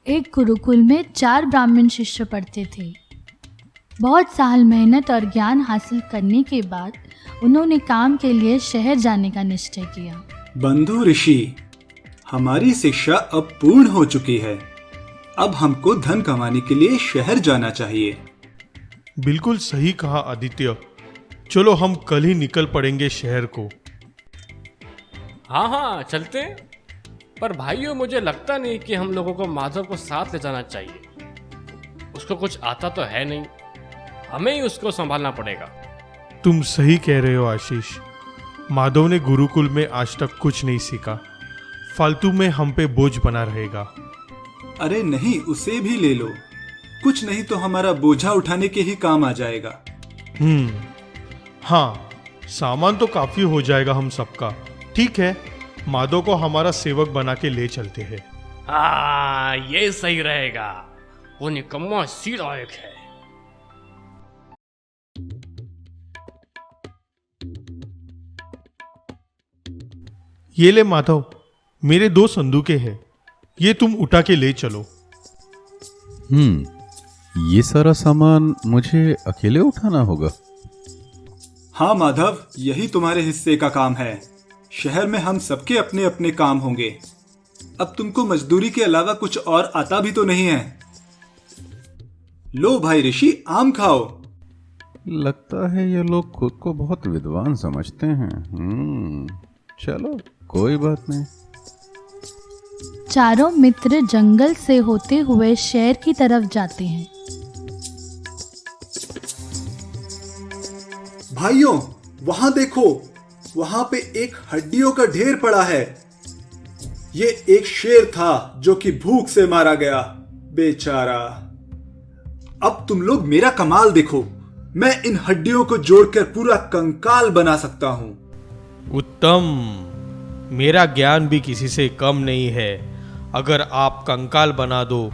एक गुरुकुल में 4 ब्राह्मण शिष्य पढ़ते थे। बहुत साल मेहनत और ज्ञान हासिल करने के बाद उन्होंने काम के लिए शहर जाने का निश्चय किया। बंधु ऋषि, हमारी शिक्षा अब पूर्ण हो चुकी है। अब हमको धन कमाने के लिए शहर जाना चाहिए। बिल्कुल सही कहा आदित्य। चलो हम कल ही निकल पड़ेंगे शहर को। हाँ चलते हैं। पर भाइयों, मुझे लगता नहीं कि हम लोगों को माधव को साथ ले जाना चाहिए। उसको कुछ आता तो है नहीं, हमें ही उसको संभालना पड़ेगा। तुम सही कह रहे हो आशीष। माधव ने गुरुकुल में आज तक कुछ नहीं सीखा, फालतू में हम पे बोझ बना रहेगा। अरे नहीं, उसे भी ले लो। कुछ नहीं तो हमारा बोझा उठाने के ही काम आ जाएगा। हाँ, सामान तो काफी हो जाएगा हम सबका। ठीक है, माधव को हमारा सेवक बना के ले चलते हैं। हाँ, ये सही रहेगा। वो निकम्मा सीधा एक है। ये ले माधव, मेरे 2 संदूकें हैं, ये तुम उठा के ले चलो। ये सारा सामान मुझे अकेले उठाना होगा? हाँ माधव, यही तुम्हारे हिस्से का काम है। शहर में हम सबके अपने अपने काम होंगे। अब तुमको मजदूरी के अलावा कुछ और आता भी तो नहीं है। लो भाई ऋषि, आम खाओ। लगता है ये लोग खुद को बहुत विद्वान समझते हैं। चलो, कोई बात नहीं। चारों मित्र जंगल से होते हुए शहर की तरफ जाते हैं। भाइयों, वहां देखो, वहां पे एक हड्डियों का ढेर पड़ा है। ये एक शेर था जो कि भूख से मारा गया, बेचारा। अब तुम लोग मेरा कमाल देखो। मैं इन हड्डियों को जोड़कर पूरा कंकाल बना सकता हूं। उत्तम, मेरा ज्ञान भी किसी से कम नहीं है। अगर आप कंकाल बना दो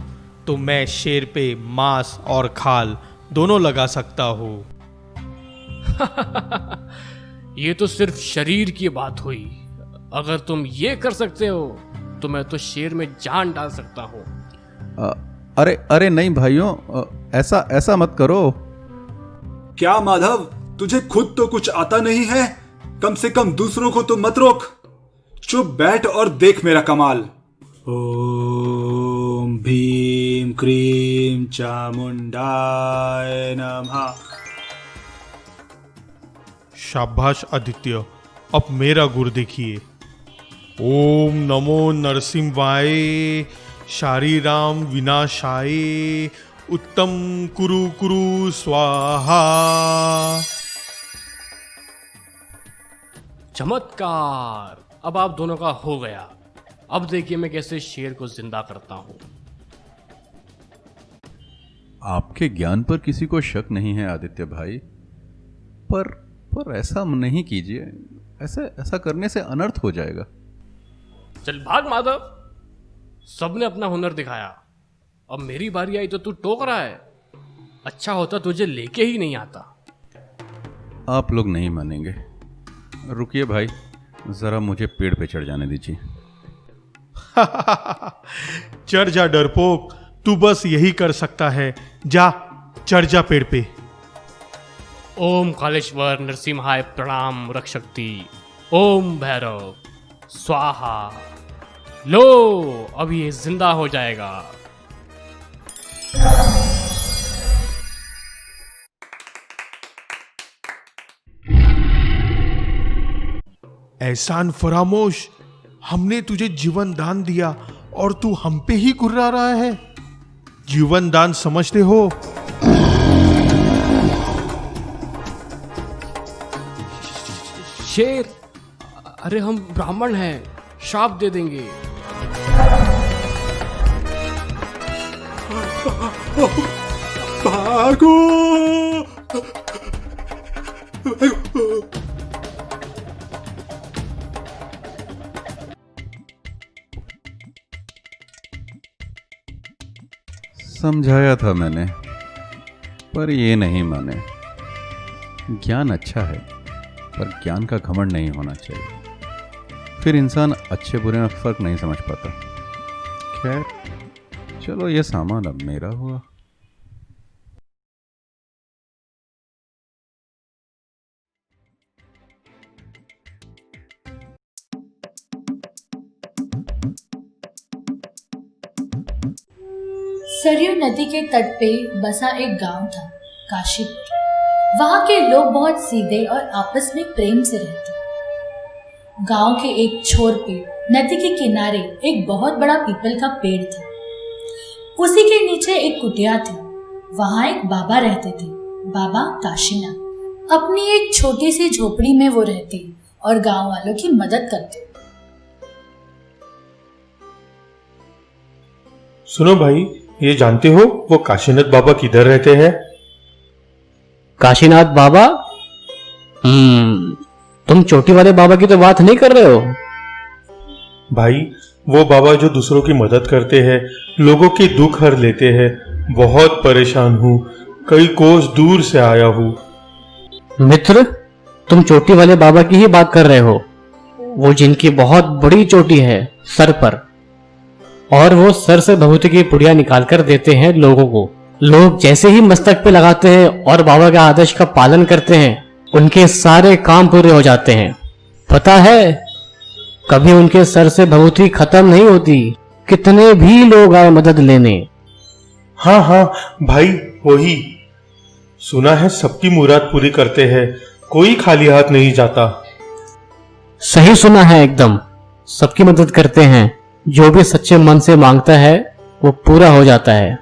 तो मैं शेर पे मांस और खाल दोनों लगा सकता हूँ। ये तो सिर्फ शरीर की बात हुई। अगर तुम ये कर सकते हो तो मैं तो शेर में जान डाल सकता हूँ। अरे नहीं भाइयों, ऐसा मत करो। क्या माधव, तुझे खुद तो कुछ आता नहीं है? कम से कम दूसरों को तो मत रोक। चुप बैठ और देख मेरा कमाल। ओम भीम क्रीम चामुंडाय नमः। शाबाश आदित्य, अब मेरा गुर देखिए। ओम नमो नरसिंहाय शारीराम विनाशाय उत्तम कुरु कुरु स्वाहा। चमत्कार! अब आप दोनों का हो गया। अब देखिए मैं कैसे शेर को जिंदा करता हूं। आपके ज्ञान पर किसी को शक नहीं है आदित्य भाई, पर ऐसा नहीं कीजिए। ऐसा करने से अनर्थ हो जाएगा। चल भाग माधव, सबने अपना हुनर दिखाया। अब मेरी बारी आई तो तू टोक रहा है। अच्छा होता तुझे लेके ही नहीं आता। आप लोग नहीं मानेंगे। रुकिए भाई, जरा मुझे पेड़ पे चढ़ जाने दीजिए। चढ़ जा डरपोक, तू बस यही कर सकता है। जा, चढ़ जा पेड़ पे। ओम कालेश्वर नरसिम्हाय प्रणाम रक्षक्ति। ओम भैरव स्वाहा। लो, अब ये जिंदा हो जाएगा। एहसान फरामोश, हमने तुझे जीवन दान दिया और तू हम पे ही गुर्रा रहा है। जीवन दान समझते हो? शेर, अरे हम ब्राह्मण हैं, श्राप दे देंगे। भागो! समझाया था मैंने, पर ये नहीं माने। ज्ञान अच्छा है, पर ज्ञान का घमंड नहीं होना चाहिए। फिर इंसान अच्छे बुरे में फर्क नहीं समझ पाता। खैर, चलो ये सामान अब मेरा हुआ। सरयू नदी के तट पे बसा एक गांव था, काशीपुर। वहां के लोग बहुत सीधे और आपस में प्रेम से रहते। गांव के एक छोर पे नदी के किनारे एक बहुत बड़ा पीपल का पेड़ था। उसी के नीचे एक कुटिया थी। वहां एक बाबा रहते थे, बाबा काशीनाथ। अपनी एक छोटी सी झोपड़ी में वो रहते और गांव वालों की मदद करते। सुनो भाई, ये जानते हो वो काशीनाथ बाबा किधर रहते हैं? काशीनाथ बाबा? तुम चोटी वाले बाबा की तो बात नहीं कर रहे हो? भाई, वो बाबा जो दूसरों की मदद करते हैं, लोगों के दुख हर लेते हैं। बहुत परेशान हूँ, कई कोस दूर से आया हूँ। मित्र, तुम चोटी वाले बाबा की ही बात कर रहे हो, वो जिनकी बहुत बड़ी चोटी है सर पर, और वो सर से भभूति की पुड़िया निकाल कर देते हैं लोगों को। लोग जैसे ही मस्तक पे लगाते हैं और बाबा के आदेश का पालन करते हैं, उनके सारे काम पूरे हो जाते हैं। पता है, कभी उनके सर से भभूति खत्म नहीं होती, कितने भी लोग आए मदद लेने। हाँ हाँ भाई, वही। सुना है सबकी मुराद पूरी करते हैं, कोई खाली हाथ नहीं जाता। सही सुना है एकदम, सबकी मदद करते हैं। जो भी सच्चे मन से मांगता है वो पूरा हो जाता है।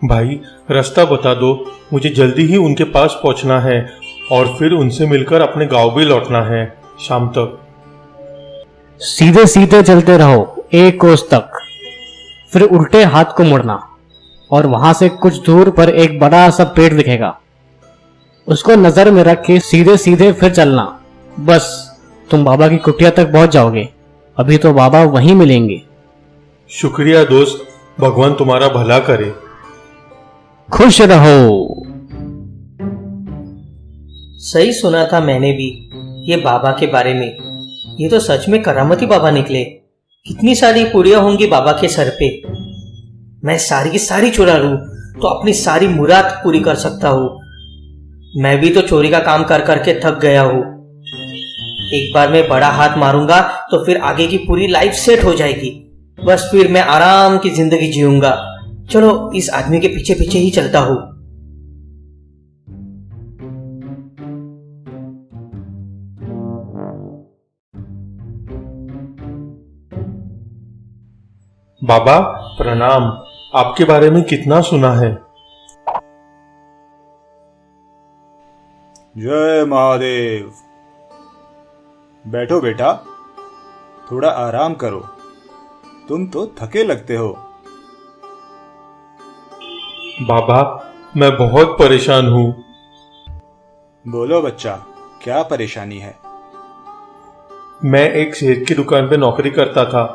भाई, रास्ता बता दो, मुझे जल्दी ही उनके पास पहुंचना है और फिर उनसे मिलकर अपने गांव भी लौटना है शाम तक। सीधे सीधे चलते रहो एक कोस तक, फिर उल्टे हाथ को मुड़ना और वहां से कुछ दूर पर एक बड़ा सा पेड़ दिखेगा। उसको नजर में रख के सीधे सीधे फिर चलना। बस तुम बाबा की कुटिया तक पहुंच जाओगे। अभी तो बाबा वहीं मिलेंगे। शुक्रिया दोस्त, भगवान तुम्हारा भला करे। खुश रहो। सही सुना था मैंने भी ये बाबा के बारे में। ये तो सच में करामती बाबा निकले। कितनी सारी पुड़िया होंगी बाबा के सर पे। मैं सारी की सारी चुरा लूं तो अपनी सारी मुराद पूरी कर सकता हूँ। मैं भी तो चोरी का काम कर करके थक गया हूँ। एक बार मैं बड़ा हाथ मारूंगा तो फिर आगे की पूरी लाइफ सेट हो जाएगी। बस फिर मैं आराम की जिंदगी जीऊंगा। चलो इस आदमी के पीछे पीछे ही चलता हूँ। बाबा प्रणाम, आपके बारे में कितना सुना है। जय महादेव। बैठो बेटा, थोड़ा आराम करो, तुम तो थके लगते हो। बाबा, मैं बहुत परेशान हूँ। बोलो बच्चा, क्या परेशानी है? मैं एक सेठ की दुकान पे नौकरी करता था।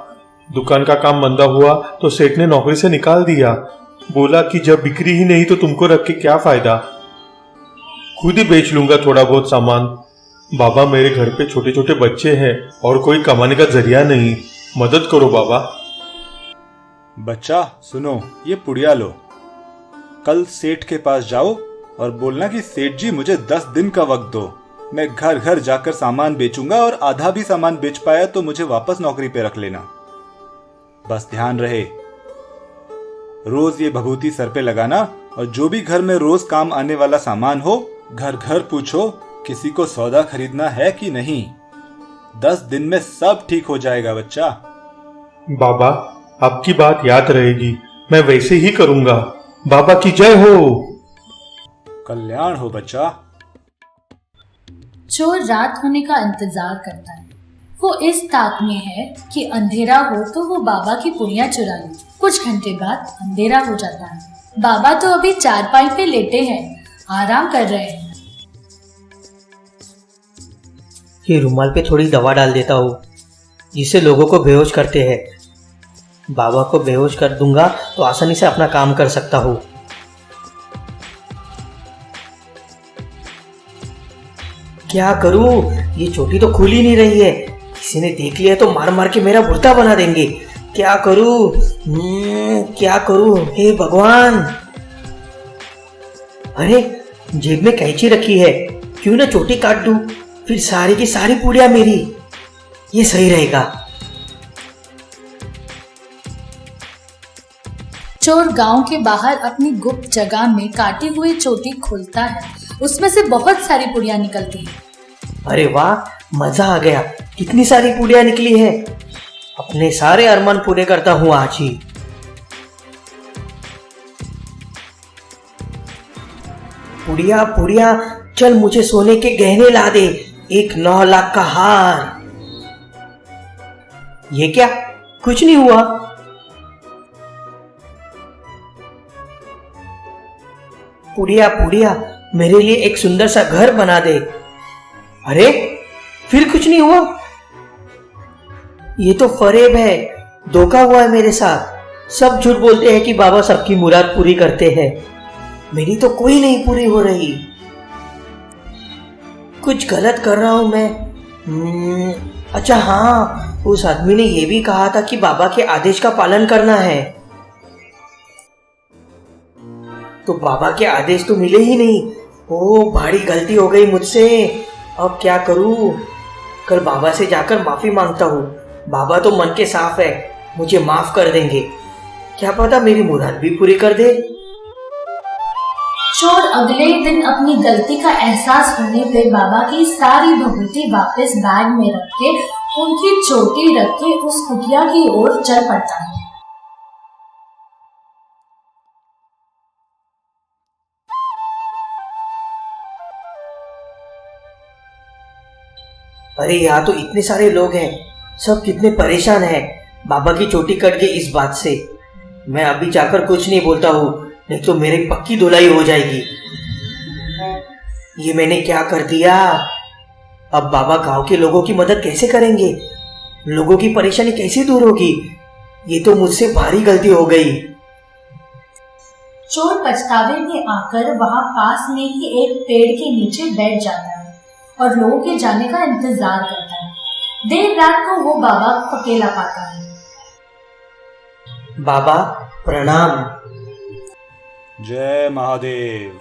दुकान का काम मंदा हुआ तो सेठ ने नौकरी से निकाल दिया। बोला कि जब बिक्री ही नहीं तो तुमको रख के क्या फायदा, खुद ही बेच लूंगा थोड़ा बहुत सामान। बाबा, मेरे घर पे छोटे छोटे बच्चे हैं और कोई कमाने का जरिया नहीं, मदद करो बाबा। बच्चा सुनो, ये पुड़िया लो। कल सेठ के पास जाओ और बोलना कि सेठ जी मुझे 10 दिन का वक्त दो। मैं घर घर जाकर सामान बेचूंगा और आधा भी सामान बेच पाया तो मुझे वापस नौकरी पे रख लेना। बस ध्यान रहे, रोज ये भभूति सर पे लगाना और जो भी घर में रोज काम आने वाला सामान हो, घर घर पूछो किसी को सौदा खरीदना है कि नहीं। 10 दिन में सब ठीक हो जाएगा बच्चा। बाबा, आपकी बात याद रहेगी, मैं वैसे ही करूंगा। बाबा की जय हो। कल्याण हो बच्चा। चोर रात होने का इंतजार करता है। वो इस ताक में है कि अंधेरा हो तो वो बाबा की पुड़िया चुरा ले। कुछ घंटे बाद अंधेरा हो जाता है। बाबा तो अभी चारपाई पे लेटे हैं, आराम कर रहे हैं। ये रुमाल पे थोड़ी दवा डाल देता हूँ जिससे लोगों को बेहोश करते हैं। बाबा को बेहोश कर दूंगा तो आसानी से अपना काम कर सकता हूँ। क्या करूँ, ये चोटी तो खुल ही नहीं रही है। किसी ने देख लिया तो मार मार के मेरा भुर्ता बना देंगे। क्या करूं? क्या करूं? हे भगवान! अरे जेब में कैंची रखी है, क्यों ना चोटी काट दूं, फिर सारी की सारी पूड़ियां मेरी। ये सही रहेगा। चोर गांव के बाहर अपनी गुप्त जगह में काटी हुई चोटी खोलता है। उसमें से बहुत सारी पुड़ियां निकलती हैं। अरे वाह, मजा आ गया। कितनी सारी पूड़ियां निकली है। अपने सारे अरमान पूरे करता हूँ आज ही। पुड़िया पुड़िया, चल मुझे सोने के गहने ला दे, एक 9 लाख का हार। ये क्या? कुछ नहीं हुआ। पुड़िया पुड़िया, मेरे लिए एक सुंदर सा घर बना दे। अरे फिर कुछ नहीं हुआ। ये तो फरेब है, धोखा हुआ है मेरे साथ। सब झूठ बोलते हैं कि बाबा सबकी मुराद पूरी करते हैं, मेरी तो कोई नहीं पूरी हो रही। कुछ गलत कर रहा हूं मैं। अच्छा हाँ, उस आदमी ने यह भी कहा था कि बाबा के आदेश का पालन करना है, तो बाबा के आदेश तो मिले ही नहीं। ओ, भारी गलती हो गई मुझसे। अब क्या करूं? कल बाबा से जाकर माफी मांगता हूँ। बाबा तो मन के साफ है, मुझे माफ कर देंगे। क्या पता मेरी मुराद भी पूरी कर दे। चोर अगले दिन अपनी गलती का एहसास होने पे बाबा की सारी भभूति वापस बैग में रख के उनकी चोटी रख के उस कुटिया की ओर चल पड़ता है। अरे यहाँ तो इतने सारे लोग हैं, सब कितने परेशान हैं बाबा की चोटी कट गई इस बात से। मैं अभी जाकर कुछ नहीं बोलता हूँ, नहीं तो मेरी पक्की धुलाई हो जाएगी। ये मैंने क्या कर दिया? अब बाबा गांव के लोगों की मदद कैसे करेंगे? लोगों की परेशानी कैसे दूर होगी? ये तो मुझसे भारी गलती हो गई। चोर पछतावे में आकर वहां पास में ही एक पेड़ के नीचे बैठ जाता है और लोगों के जाने का इंतजार करता है। देर रात को वो बाबा को अकेला पाता है। बाबा प्रणाम। जय महादेव।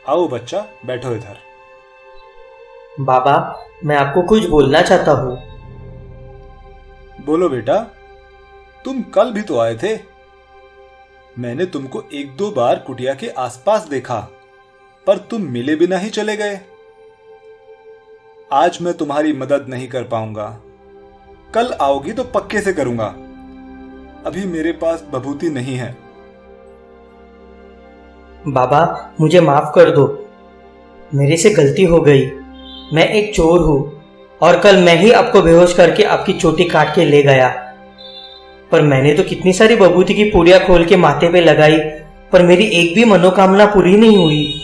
आओ बच्चा, बैठो इधर। बाबा, मैं आपको कुछ बोलना चाहता हूँ। बोलो बेटा, तुम कल भी तो आए थे। मैंने तुमको 1-2 बार कुटिया के आसपास देखा, पर तुम मिले बिना ही चले गए। आज मैं तुम्हारी मदद नहीं कर पाऊंगा, कल आओगी तो पक्के से करूंगा। अभी मेरे पास बभूति नहीं है। बाबा, मुझे माफ कर दो, मेरे से गलती हो गई। मैं एक चोर हूँ और कल मैं ही आपको बेहोश करके आपकी चोटी काट के ले गया। पर मैंने तो कितनी सारी बभूति की पूड़ियां खोल के माथे पे लगाई, पर मेरी एक भी मनोकामना पूरी नहीं हुई।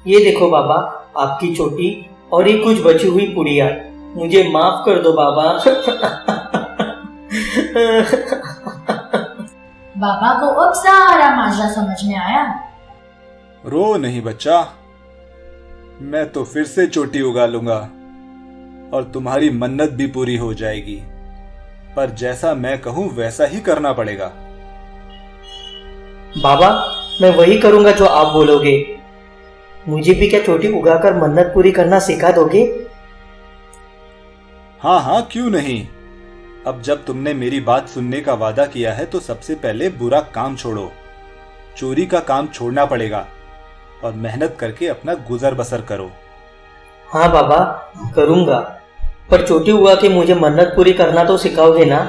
ये देखो बाबा, आपकी चोटी और ये कुछ बची हुई पुड़िया। मुझे माफ कर दो बाबा। बाबा को अब सारा माजरा समझ में आया। रो नहीं बच्चा, मैं तो फिर से चोटी उगा लूंगा और तुम्हारी मन्नत भी पूरी हो जाएगी, पर जैसा मैं कहूं वैसा ही करना पड़ेगा। बाबा, मैं वही करूंगा जो आप बोलोगे। मुझे भी क्या चोटी उगाकर मन्नत पूरी करना सिखा दोगे? हाँ हाँ, क्यों नहीं। अब जब तुमने मेरी बात सुनने का वादा किया है तो सबसे पहले बुरा काम छोड़ो। चोरी का काम छोड़ना पड़ेगा और मेहनत करके अपना गुजर बसर करो। हाँ बाबा, करूंगा, पर चोटी उगा के मुझे मन्नत पूरी करना तो सिखाओगे ना?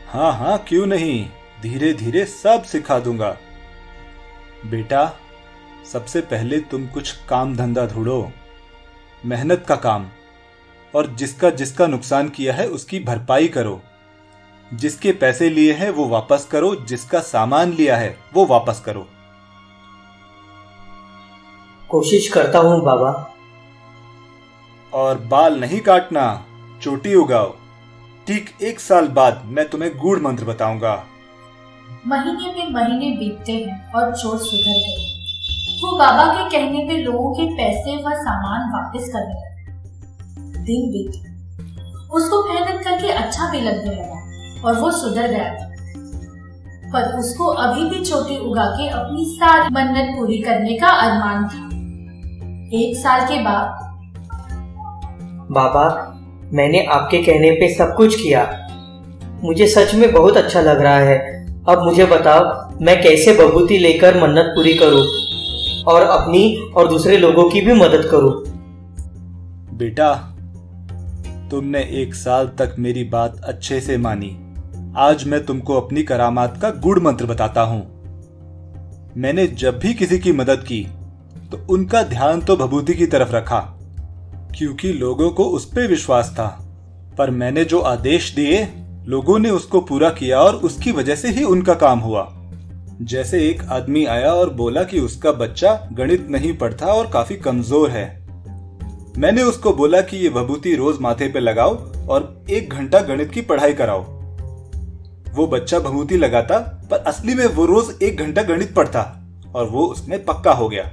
हाँ हाँ, क्यों नहीं, धीरे धीरे सब सिखा दूंगा। बेटा, सबसे पहले तुम कुछ काम धंधा ढूंढो, मेहनत का काम, और जिसका जिसका नुकसान किया है उसकी भरपाई करो। जिसके पैसे लिए हैं वो वापस करो, जिसका सामान लिया है वो वापस करो। कोशिश करता हूँ बाबा। और बाल नहीं काटना, चोटी उगाओ। ठीक 1 साल बाद मैं तुम्हें गूढ़ मंत्र बताऊंगा। महीने पे महीने बीतते हैं और चोर सुधर गए। वो बाबा के कहने पे लोगों के पैसे व सामान वापस करने लगे। दिन बीते, उसको मेहनत करके अच्छा भी लगने लगा और वो सुधर गया था। पर उसको अभी भी चोटी उगा के अपनी सारी मन्नत पूरी करने का अरमान था। 1 साल के बाद बाबा, मैंने आपके कहने पे सब कुछ किया। मुझे सच में बहुत अच्छा लग रहा है। अब मुझे बताओ, मैं कैसे बबूती लेकर मन्नत पूरी करूं और अपनी और दूसरे लोगों की भी मदद करूं। बेटा, तुमने 1 साल तक मेरी बात अच्छे से मानी। आज मैं तुमको अपनी करामात का गूढ़ मंत्र बताता हूं। मैंने जब भी किसी की मदद की तो उनका ध्यान तो भभूति की तरफ रखा, क्योंकि लोगों को उस पे विश्वास था। पर मैंने जो आदेश दिए, लोगों ने उसको पूरा किया और उसकी वजह से ही उनका काम हुआ। जैसे एक आदमी आया और बोला कि उसका बच्चा गणित नहीं पढ़ता और काफी कमजोर है। मैंने उसको बोला कि ये भभूति रोज माथे पे लगाओ और 1 घंटा गणित की पढ़ाई कराओ। वो बच्चा भभूति लगाता, पर असली में वो रोज 1 घंटा गणित पढ़ता और वो उसमें पक्का हो गया।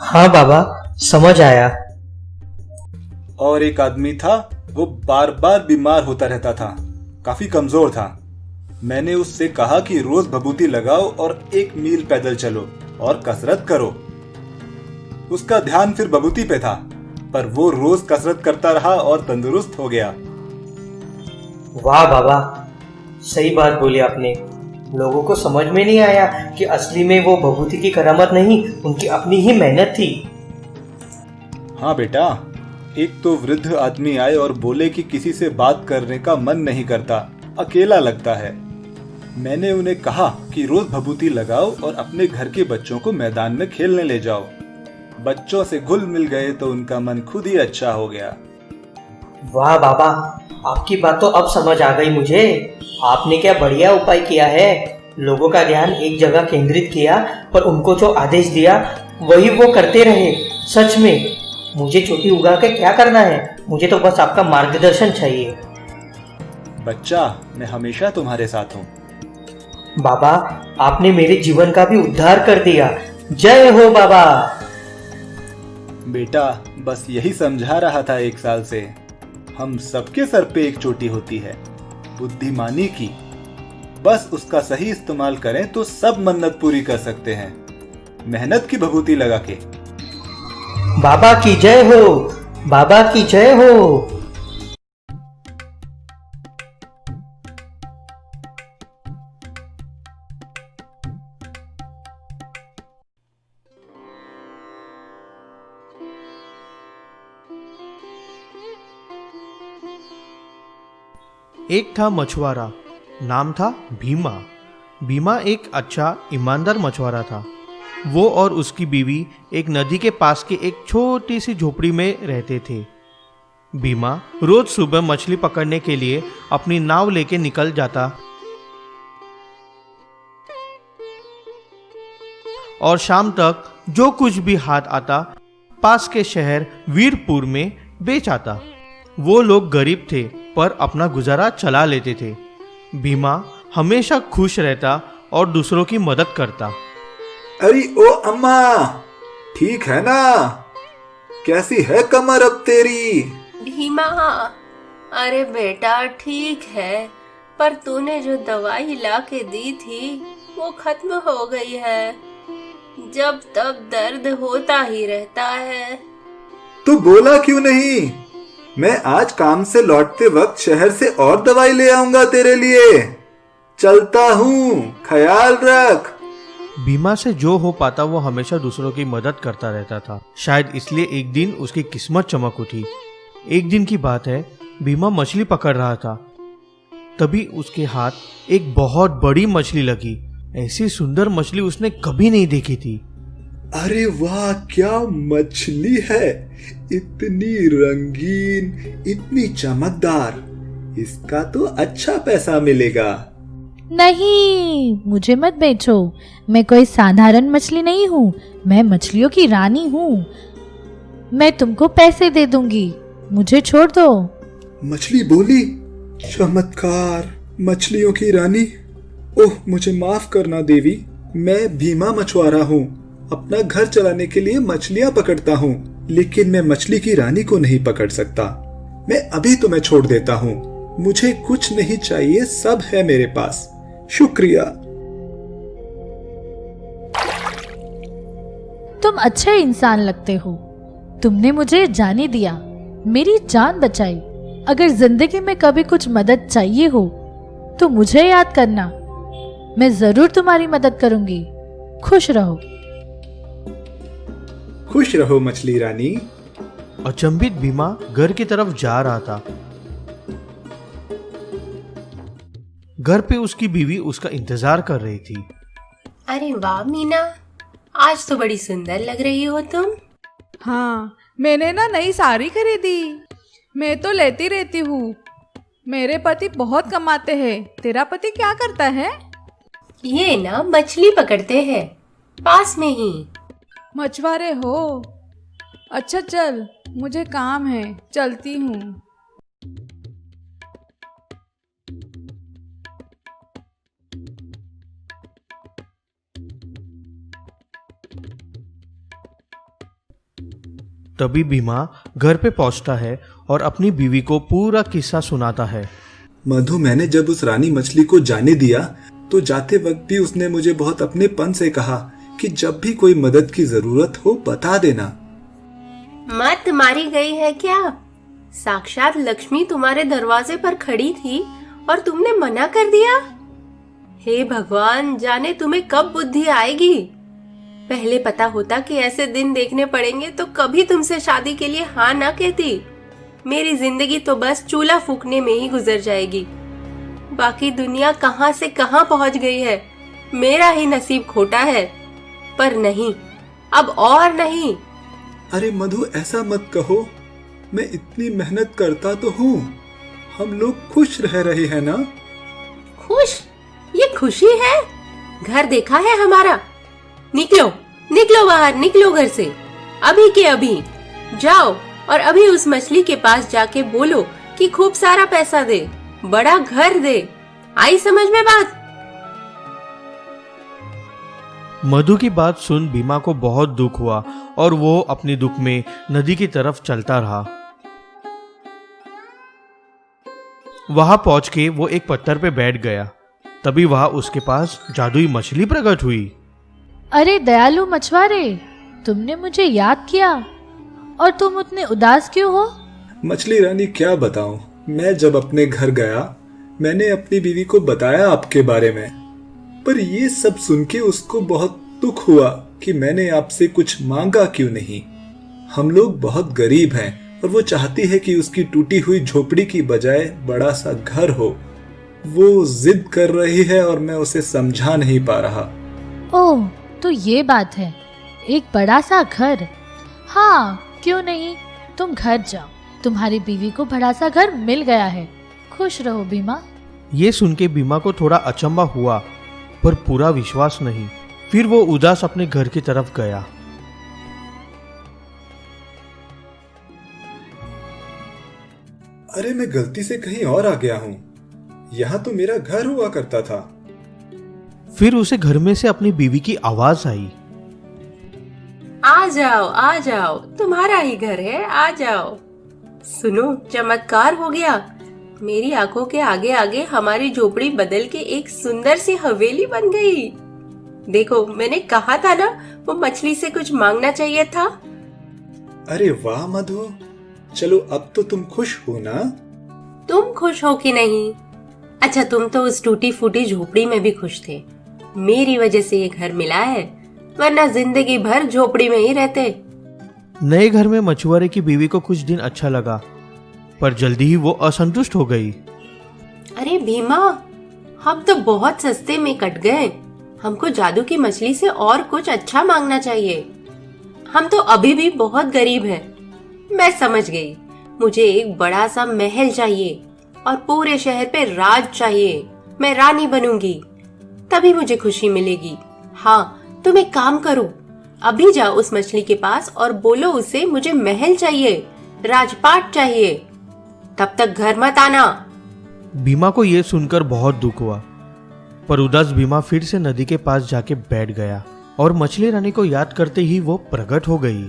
हाँ बाबा, समझ आया। और एक आदमी था, वो बार बार बीमार होता रहता था, काफी कमजोर था। मैंने उससे कहा कि रोज भभूति लगाओ और 1 मील पैदल चलो और कसरत करो। उसका ध्यान फिर भभूति पे था, पर वो रोज कसरत करता रहा और तंदुरुस्त हो गया। वाह बाबा, सही बात बोली आपने। लोगों को समझ में नहीं आया कि असली में वो भभूति की करामत नहीं, उनकी अपनी ही मेहनत थी। हाँ बेटा, एक तो वृद्ध आदमी आए और बोले कि किसी से बात करने का मन नहीं करता, अकेला लगता है। मैंने उन्हें कहा कि रोज भभूति लगाओ और अपने घर के बच्चों को मैदान में खेलने ले जाओ। बच्चों से घुल मिल गए तो उनका मन खुद ही अच्छा हो गया। वाह बाबा, आपकी बात तो अब समझ आ गई मुझे। आपने क्या बढ़िया उपाय किया है। लोगों का ध्यान एक जगह केंद्रित किया, पर उनको जो आदेश दिया वही वो करते रहे। सच में मुझे चोटी उगा के क्या करना है? मुझे तो बस आपका मार्गदर्शन चाहिए। बच्चा, मैं हमेशा तुम्हारे साथ हूँ। बाबा, आपने मेरे जीवन का भी उद्धार कर दिया। जय हो बाबा। बेटा, बस यही समझा रहा था 1 साल से। हम सबके सर पे एक चोटी होती है, बुद्धिमानी की। बस उसका सही इस्तेमाल करें तो सब मन्नत पूरी कर सकते हैं, मेहनत की भभूति लगा के। बाबा की जय हो, बाबा की जय हो। एक था मछुआरा, नाम था भीमा। भीमा एक अच्छा ईमानदार मछुआरा था। वो और उसकी बीवी एक नदी के पास के एक छोटी सी झोपड़ी में रहते थे। भीमा रोज सुबह मछली पकड़ने के लिए अपनी नाव लेके निकल जाता और शाम तक जो कुछ भी हाथ आता पास के शहर वीरपुर में बेच आता। वो लोग गरीब थे पर अपना गुजारा चला लेते थे। भीमा हमेशा खुश रहता और दूसरों की मदद करता। अरे ओ अम्मा, ठीक है ना? कैसी है कमर अब तेरी? भीमा, अरे बेटा ठीक है, पर तूने जो दवाई ला के दी थी वो खत्म हो गई है। जब तब दर्द होता ही रहता है। तू बोला क्यों नहीं? मैं आज काम से लौटते वक्त शहर से और दवाई ले आऊंगा तेरे लिए। चलता हूँ, ख्याल रख। भीमा से जो हो पाता वो हमेशा दूसरों की मदद करता रहता था। शायद इसलिए एक दिन उसकी किस्मत चमक उठी। एक दिन की बात है, भीमा मछली पकड़ रहा था। तभी उसके हाथ एक बहुत बड़ी मछली लगी। ऐसी सुंदर मछली उसने कभी नहीं देखी थी। अरे वाह, क्या मछली है! इतनी रंगीन, इतनी चमकदार। इसका तो अच्छा पैसा मिलेगा। नहीं, मुझे मत बेचो। मैं कोई साधारण मछली नहीं हूँ, मैं मछलियों की रानी हूँ। मैं तुमको पैसे दे दूंगी, मुझे छोड़ दो। मछली बोली, चमत्कार, मछलियों की रानी। ओह, मुझे माफ करना देवी। मैं भीमा मछुआरा हूँ। अपना घर चलाने के लिए मछलियाँ पकड़ता हूँ, लेकिन मैं मछली की रानी को नहीं पकड़ सकता। मैं अभी तुम्हें छोड़ देता हूँ। मुझे कुछ नहीं चाहिए, सब है मेरे पास। शुक्रिया। तुम अच्छे इंसान लगते हो। तुमने मुझे जाने दिया, मेरी जान बचाई। अगर जिंदगी में कभी कुछ मदद चाहिए हो तो मुझे याद करना, मैं जरूर तुम्हारी मदद करूंगी। खुश रहो। खुश रहो मछली रानी। अचंभित बीमा घर की तरफ जा रहा था। घर पे उसकी बीवी उसका इंतजार कर रही थी। अरे वाह मीना, आज तो बड़ी सुंदर लग रही हो तुम। हाँ, मैंने ना नई साड़ी खरीदी। मैं तो लेती रहती हूँ। मेरे पति बहुत कमाते हैं। तेरा पति क्या करता है? ये ना मछली पकड़ते हैं, पास में ही। मछुआरे हो? अच्छा चल, मुझे काम है, चलती हूँ। तभी भीमा घर पे पहुंचता है और अपनी बीवी को पूरा किस्सा सुनाता है। मधु, मैंने जब उस रानी मछली को जाने दिया तो जाते वक्त भी उसने मुझे बहुत अपनेपन से कहा कि जब भी कोई मदद की जरूरत हो बता देना। मत मारी गई है क्या? साक्षात लक्ष्मी तुम्हारे दरवाजे पर खड़ी थी और तुमने मना कर दिया। हे भगवान, जाने तुम्हें कब बुद्धि आएगी। पहले पता होता कि ऐसे दिन देखने पड़ेंगे तो कभी तुमसे शादी के लिए हाँ ना कहती। मेरी जिंदगी तो बस चूल्हा फूकने में ही गुजर जाएगी। बाकी दुनिया कहाँ से कहाँ पहुँच गई है, मेरा ही नसीब खोटा है। पर नहीं, अब और नहीं। अरे मधु, ऐसा मत कहो। मैं इतनी मेहनत करता तो हूँ। हम लोग खुश रह रहे हैं ना? खुश? ये खुशी है? घर देखा है हमारा? निकलो, निकलो बाहर, निकलो घर से अभी के अभी। जाओ और अभी उस मछली के पास जाके बोलो कि खूब सारा पैसा दे, बड़ा घर दे। आई समझ में बात? मधु की बात सुन बीमा को बहुत दुख हुआ और वो अपने दुख में नदी की तरफ चलता रहा। वहां पहुंच के वो एक पत्थर पे बैठ गया। तभी वहां उसके पास जादुई मछली प्रकट हुई। अरे दयालु मछुआरे, तुमने मुझे याद किया। और तुम उतने उदास क्यों हो? मछली रानी, क्या बताऊं। मैं जब अपने घर गया, मैंने अपनी बीवी को बताया आपके बारे में, पर ये सब सुन के उसको बहुत दुख हुआ कि मैंने आपसे कुछ मांगा क्यों नहीं। हम लोग बहुत गरीब हैं और वो चाहती है कि उसकी टूटी हुई झोपड़ी की बजाय बड़ा सा घर हो। वो जिद कर रही है और मैं उसे समझा नहीं पा रहा। ओह, तो ये बात है, एक बड़ा सा घर। हाँ, क्यों नहीं, तुम घर जाओ। तुम्हारी बीवी को बड़ा सा घर मिल गया है। खुश रहो बीमा। ये सुन के बीमा को थोड़ा अचंभा हुआ, पर पूरा विश्वास नहीं। फिर वो उदास अपने घर की तरफ गया। अरे, मैं गलती से कहीं और आ गया हूँ। यहाँ तो मेरा घर हुआ करता था। फिर उसे घर में से अपनी बीवी की आवाज आई। आ जाओ, तुम्हारा ही घर है, आ जाओ। सुनो, चमत्कार हो गया। मेरी आंखों के आगे आगे हमारी झोपड़ी बदल के एक सुंदर सी हवेली बन गई। देखो, मैंने कहा था ना, वो मछली से कुछ मांगना चाहिए था। अरे वाह मधु, चलो अब तो तुम खुश हो ना? तुम खुश हो कि नहीं? अच्छा, तुम तो उस टूटी फूटी झोपड़ी में भी खुश थे। मेरी वजह से ये घर मिला है, वरना जिंदगी भर झोपड़ी में ही रहते। नए घर में मछुआरे की बीवी को कुछ दिन अच्छा लगा, पर जल्दी ही वो असंतुष्ट हो गई। अरे भीमा, हम तो बहुत सस्ते में कट गए। हमको जादू की मछली से और कुछ अच्छा मांगना चाहिए। हम तो अभी भी बहुत गरीब हैं। मैं समझ गई, मुझे एक बड़ा सा महल चाहिए और पूरे शहर पे राज चाहिए। मैं रानी बनूंगी, तभी मुझे खुशी मिलेगी। हाँ, तुम एक काम करो, अभी जाओ उस मछली के पास और बोलो उसे मुझे महल चाहिए, राजपाट चाहिए। तब तक घर मत आना। बीमा को यह सुनकर बहुत दुख हुआ, पर उदास बीमा फिर से नदी के पास जाके बैठ गया और मछली रानी को याद करते ही वो प्रकट हो गई।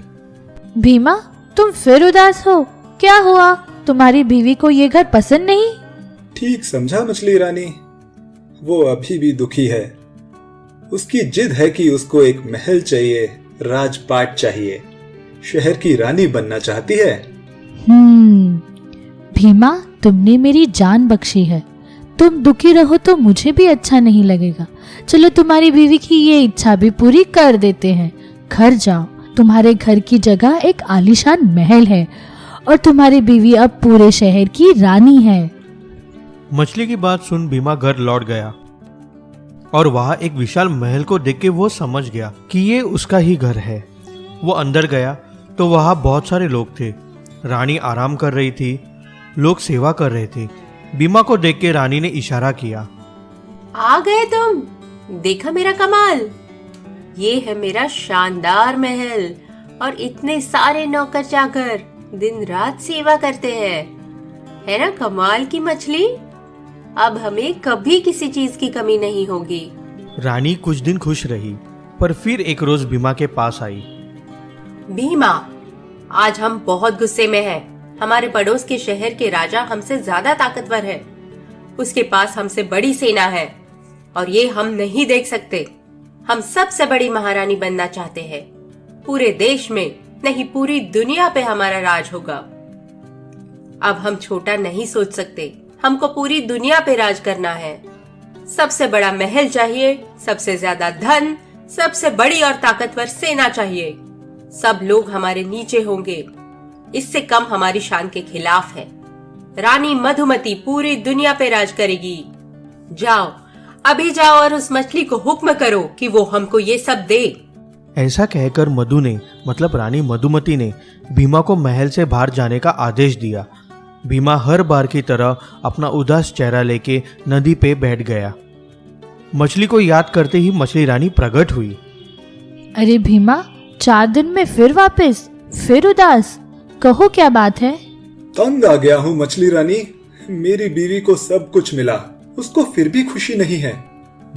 भीमा, तुम फिर उदास हो? क्या हुआ? तुम्हारी बीवी को ये घर पसंद नहीं? ठीक समझा मछली रानी, वो अभी भी दुखी है। उसकी जिद है कि उसको एक महल चाहिए, राजपाट चाहिए, शहर की रानी बनना चाहती है। भीमा, तुमने मेरी जान बख्शी है। तुम दुखी रहो तो मुझे भी अच्छा नहीं लगेगा। चलो तुम्हारी बीवी की ये इच्छा भी पूरी कर देते हैं। घर जाओ, तुम्हारे घर की जगह एक आलीशान महल है और तुम्हारी बीवी अब पूरे शहर की रानी है। मछली की बात सुन भीमा घर लौट गया और वहां एक विशाल महल को देख के वो समझ गया कि ये उसका ही घर है। वो अंदर गया तो वहां बहुत सारे लोग थे। रानी आराम कर रही थी, लोग सेवा कर रहे थे। भीमा को देख के रानी ने इशारा किया। आ गए तुम, देखा मेरा कमाल। ये है मेरा शानदार महल और इतने सारे नौकर चाकर दिन रात सेवा करते हैं। है ना कमाल की मछली? अब हमें कभी किसी चीज की कमी नहीं होगी। रानी कुछ दिन खुश रही, पर फिर एक रोज भीमा के पास आई। भीमा, आज हम बहुत गुस्से में हैं। हमारे पड़ोस के शहर के राजा हमसे ज्यादा ताकतवर है। उसके पास हमसे बड़ी सेना है और ये हम नहीं देख सकते। हम सबसे बड़ी महारानी बनना चाहते हैं। पूरे देश में नहीं, पूरी दुनिया पे हमारा राज होगा। अब हम छोटा नहीं सोच सकते, हमको पूरी दुनिया पे राज करना है। सबसे बड़ा महल चाहिए, सबसे ज्यादा धन, सबसे बड़ी और ताकतवर सेना चाहिए। सब लोग हमारे नीचे होंगे। इससे कम हमारी शान के खिलाफ है। रानी मधुमती पूरी दुनिया पे राज करेगी। जाओ, अभी जाओ और उस मछली को हुक्म करो कि वो हमको ये सब दे। ऐसा कहकर मधु ने, मतलब रानी मधुमती ने, भीमा को महल से बाहर जाने का आदेश दिया। भीमा हर बार की तरह अपना उदास चेहरा लेके नदी पे बैठ गया। मछली को याद करते ही मछली रानी प्रकट हुई। अरे भीमा, 4 दिन में फिर वापस, फिर उदास? कहो क्या बात है? तंग आ गया हूँ मछली रानी। मेरी बीवी को सब कुछ मिला, उसको फिर भी खुशी नहीं है।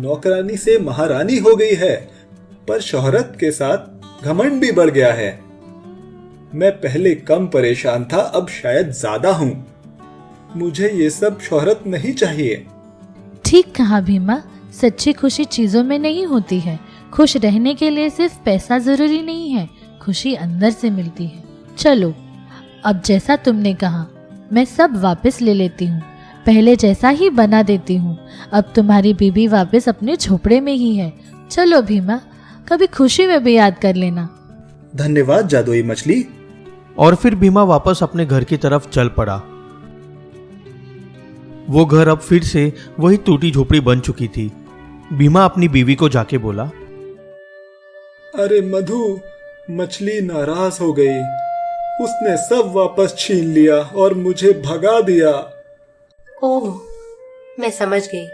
नौकरानी से महारानी हो गई है, पर शोहरत के साथ घमंड भी बढ़ गया है। मैं पहले कम परेशान था, अब शायद ज्यादा हूँ। मुझे ये सब शोहरत नहीं चाहिए। ठीक कहा भीमा, सच्ची खुशी चीजों में नहीं होती है। खुश रहने के लिए सिर्फ पैसा जरूरी नहीं है, खुशी अंदर से मिलती है। चलो, अब जैसा तुमने कहा मैं सब वापस ले लेती हूँ, पहले जैसा ही बना देती हूँ। अब तुम्हारी बीबी वापस अपने झोपड़े में ही है। चलो भीमा, कभी खुशी में भी याद कर लेना। धन्यवाद जादुई मछली। और फिर भीमा वापस अपने घर की तरफ चल पड़ा। वो घर अब फिर से वही टूटी झोपड़ी बन चुकी थी। भीमा अपनी बीवी को जाके बोला, अरे मधु, मछली नाराज हो गई। उसने सब वापस छीन लिया और मुझे भगा दिया। ओह, मैं समझ गई।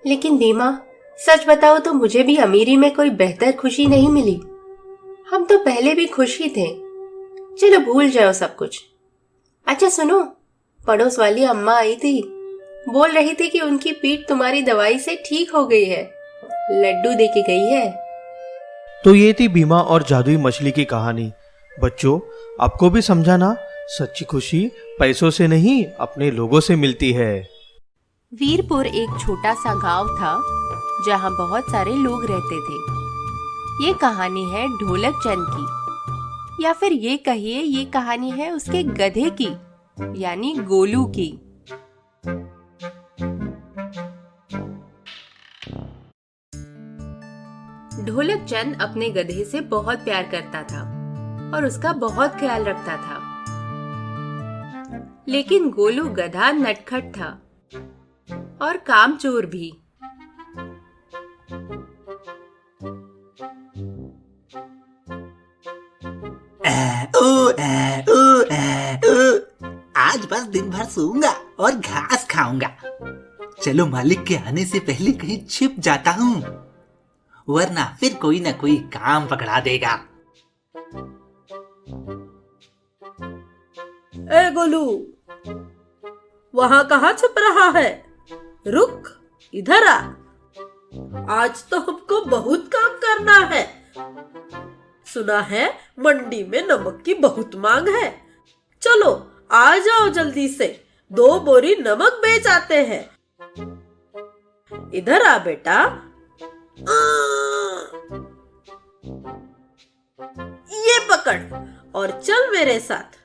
लेकिन भीमा, सच बताओ तो मुझे भी अमीरी में कोई बेहतर खुशी नहीं मिली। हम तो पहले भी खुश ही थे। चलो भूल जाओ सब कुछ। अच्छा सुनो, पड़ोस वाली अम्मा आई थी, बोल रही थी कि उनकी पीठ तुम्हारी दवाई से ठीक हो गई है, लड्डू दे के गई है। तो ये थी भीमा और जादुई मछली की कहानी। बच्चों, आपको भी समझा ना, सच्ची खुशी पैसों से नहीं, अपने लोगों से मिलती है। वीरपुर एक छोटा सा गांव था जहां बहुत सारे लोग रहते थे। ये कहानी है ढोलक चंद की, या फिर ये कहिए ये कहानी है उसके गधे की, यानी गोलू की। ढोलक चंद अपने गधे से बहुत प्यार करता था और उसका बहुत ख्याल रखता था। लेकिन गोलू गधा नटखट था और कामचोर भी। आज बस दिन भर सोऊंगा और घास खाऊंगा। चलो मालिक के आने से पहले कहीं छिप जाता हूँ, वरना फिर कोई ना कोई काम पकड़ा देगा। ए गोलू, वहां कहाँ छुप रहा है? रुक, इधर आ। आज तो हमको बहुत काम करना है। सुना है मंडी में नमक की बहुत मांग है। चलो आ जाओ जल्दी से, 2 बोरी नमक बेच आते हैं। इधर आ बेटा। ये पकड़ और चल मेरे साथ।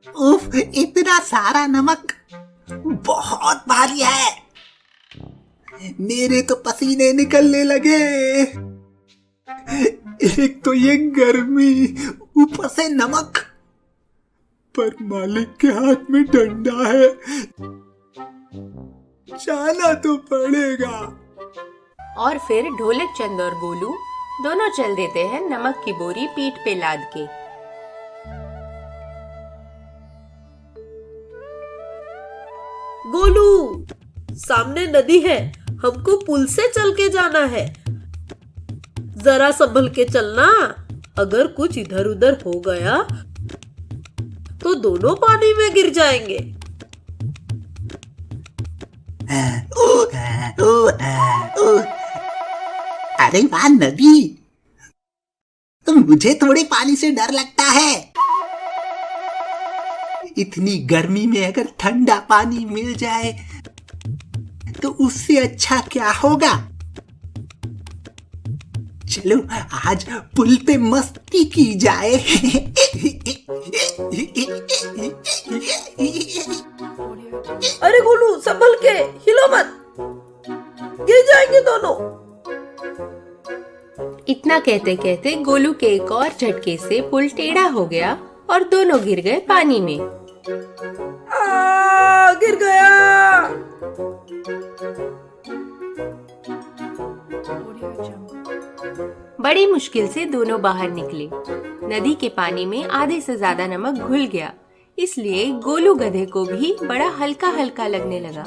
उफ, इतना सारा नमक बहुत भारी है। मेरे तो पसीने निकलने लगे। एक तो ये गर्मी, ऊपर से नमक, पर मालिक के हाथ में डंडा है, जाना तो पड़ेगा। और फिर ढोलक चंद और गोलू दोनों चल देते हैं नमक की बोरी पीठ पे लाद के। गोलू, सामने नदी है, हमको पुल से चल के जाना है। जरा संभल के चलना, अगर कुछ इधर उधर हो गया तो दोनों पानी में गिर जाएंगे। अरे वाह नदी, तो मुझे थोड़े पानी से डर लगता है। इतनी गर्मी में अगर ठंडा पानी मिल जाए तो उससे अच्छा क्या होगा। चलो आज पुल पे मस्ती की जाए। अरे गोलू, संभल के, हिलो मत, गिर जाएंगे दोनों। इतना कहते कहते गोलू के एक और झटके से पुल टेढ़ा हो गया और दोनों गिर गए पानी में। गिर गया। बड़ी मुश्किल से दोनों बाहर निकले। नदी के पानी में आधे से ज्यादा नमक घुल गया, इसलिए गोलू गधे को भी बड़ा हल्का हल्का लगने लगा।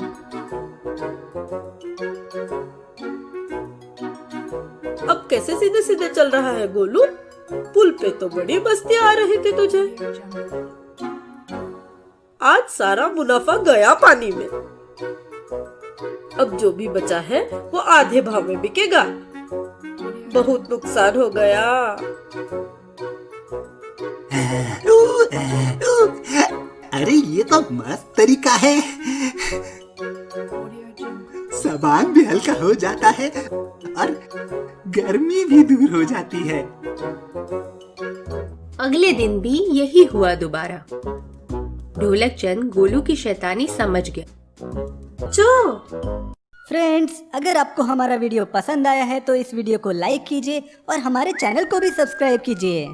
अब कैसे सीधे सीधे चल रहा है गोलू? पुल पे तो बड़ी मस्ती आ रही थी तुझे। आज सारा मुनाफा गया पानी में। अब जो भी बचा है वो आधे भाव में बिकेगा। बहुत नुकसान हो गया। अरे ये तो मस्त तरीका है, सामान भी हल्का हो जाता है और गर्मी भी दूर हो जाती है। अगले दिन भी यही हुआ दोबारा। ढोलक चंद गोलू की शैतानी समझ गया। फ्रेंड्स, अगर आपको हमारा वीडियो पसंद आया है तो इस वीडियो को लाइक कीजिए और हमारे चैनल को भी सब्सक्राइब कीजिए।